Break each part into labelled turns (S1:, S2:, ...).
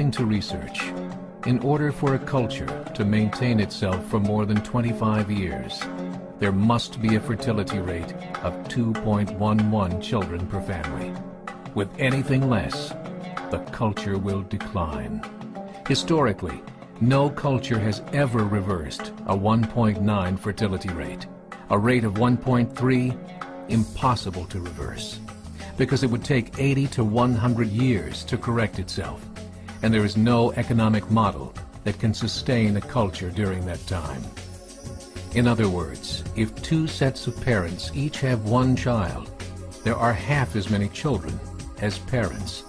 S1: According to research, in order for a culture to maintain itself for more than 25 years, there must be a fertility rate of 2.11 children per family. With anything less, the culture will decline. Historically, no culture has ever reversed a 1.9 fertility rate. A rate of 1.3, impossible to reverse, because it would take 80 to 100 years to correct itself, and there is no economic model that can sustain a culture during that time. In other words, if two sets of parents each have one child, there are half as many children as parents.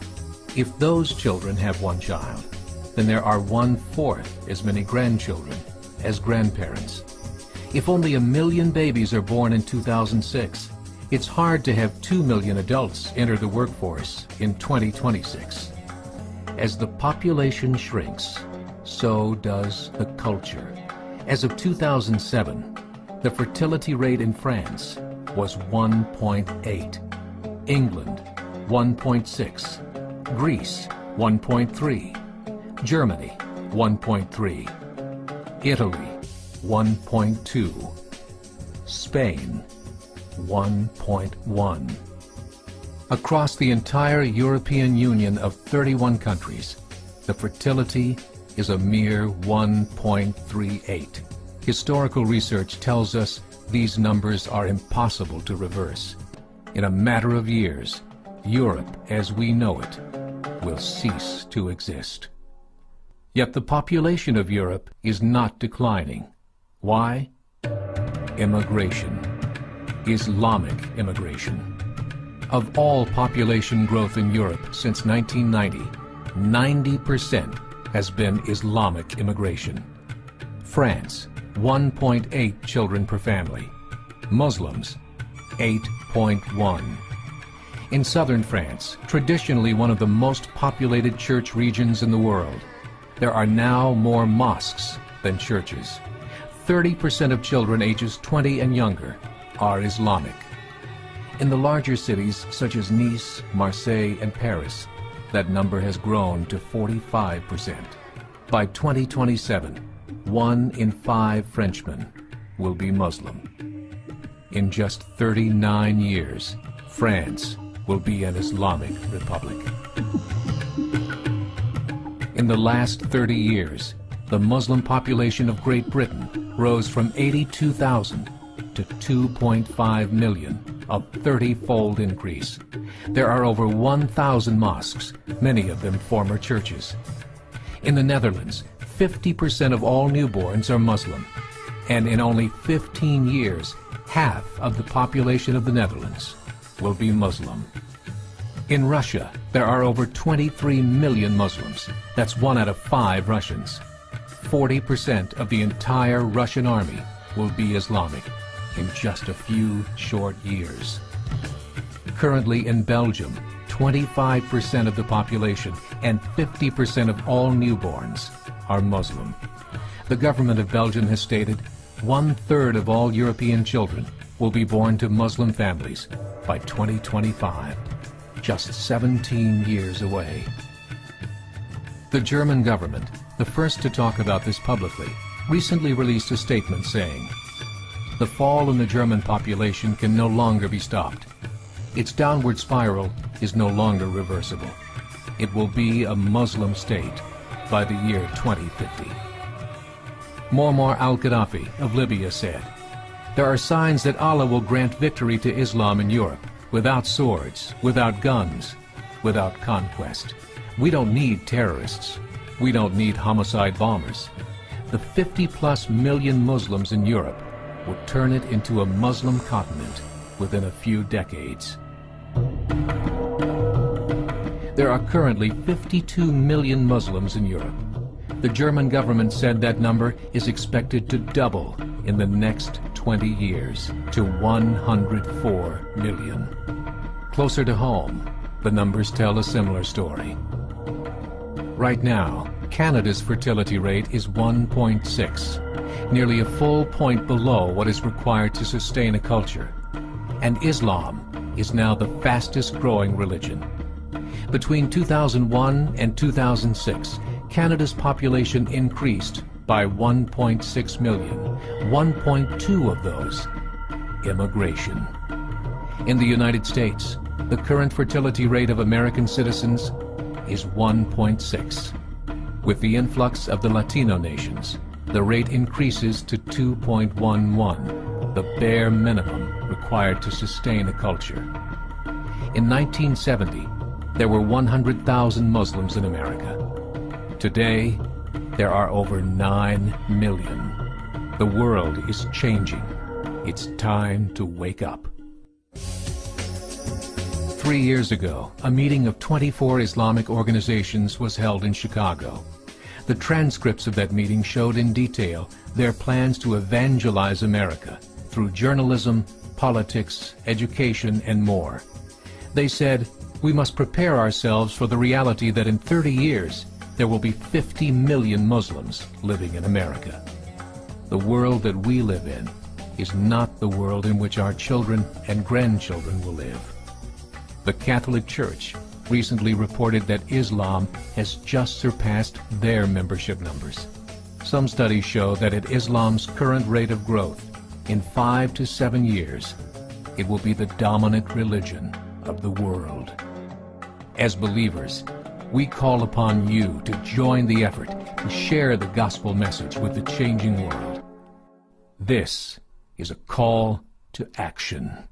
S1: If those children have one child, then there are 1/4 as many grandchildren as grandparents. If only 1 million babies are born in 2006, it's hard to have 2 million adults enter the workforce in 2026. As the population shrinks, so does the culture. As of 2007, the fertility rate in France was 1.8, England 1.6, Greece 1.3, Germany 1.3, Italy 1.2, Spain 1.1. Across the entire European Union of 31 countries, the fertility is a mere 1.38. Historical research tells us these numbers are impossible to reverse. In a matter of years, Europe as we know it will cease to exist. Yet the population of Europe is not declining. Why? Immigration. Islamic immigration. Of all population growth in Europe since 1990, 90% has been Islamic immigration. France, 1.8 children per family. Muslims, 8.1. In southern France, traditionally one of the most populated church regions in the world, there are now more mosques than churches. 30% of children ages 20 and younger are Islamic. In the larger cities such as Nice, Marseille, and Paris, that number has grown to 45%. By 2027, 1 in 5 Frenchmen will be Muslim. In just 39 years, France will be an Islamic republic. In the last 30 years, the Muslim population of Great Britain rose from 82,000 to 2.5 million, a 30-fold increase. There are over 1,000 mosques, many of them former churches. In the Netherlands, 50% of all newborns are Muslim, and in only 15 years, half of the population of the Netherlands will be Muslim. In Russia, there are over 23 million Muslims. That's 1 out of 5 Russians. 40% of the entire Russian army will be Islamic in just a few short years. Currently in Belgium, 25% of the population and 50% of all newborns are Muslim. The government of Belgium has stated 1/3 of all European children will be born to Muslim families by 2025, just 17 years away. The German government, the first to talk about this publicly, recently released a statement saying, "The fall in the German population can no longer be stopped. Its downward spiral is no longer reversible. It will be a Muslim state by the year 2050. Muammar al-Gaddafi of Libya said, "There are signs that Allah will grant victory to Islam in Europe, without swords, without guns, without conquest. We don't need terrorists. We don't need homicide bombers. The 50+ million Muslims in Europe would turn it into a Muslim continent within a few decades." There are currently 52 million Muslims in Europe. The German government said that number is expected to double in the next 20 years to 104 million. Closer to home, the numbers tell a similar story. Right now, Canada's fertility rate is 1.6, nearly a full point below what is required to sustain a culture. And Islam is now the fastest growing religion. Between 2001 and 2006, Canada's population increased by 1.6 million, 1.2 of those immigration. In the United States, the current fertility rate of American citizens is 1.6. With the influx of the Latino nations, the rate increases to 2.11, the bare minimum required to sustain a culture. In 1970, there were 100,000 Muslims in America. Today, there are over 9 million. The world is changing. It's time to wake up. 3 years ago, a meeting of 24 Islamic organizations was held in Chicago. The transcripts of that meeting showed in detail their plans to evangelize America through journalism, politics, education, and more. They said, we must prepare ourselves for the reality that in 30 years, there will be 50 million Muslims living in America. The world that we live in is not the world in which our children and grandchildren will live. The Catholic Church recently reported that Islam has just surpassed their membership numbers. Some studies show that at Islam's current rate of growth, in 5 to 7 years, it will be the dominant religion of the world. As believers, we call upon you to join the effort to share the gospel message with the changing world. This is a call to action.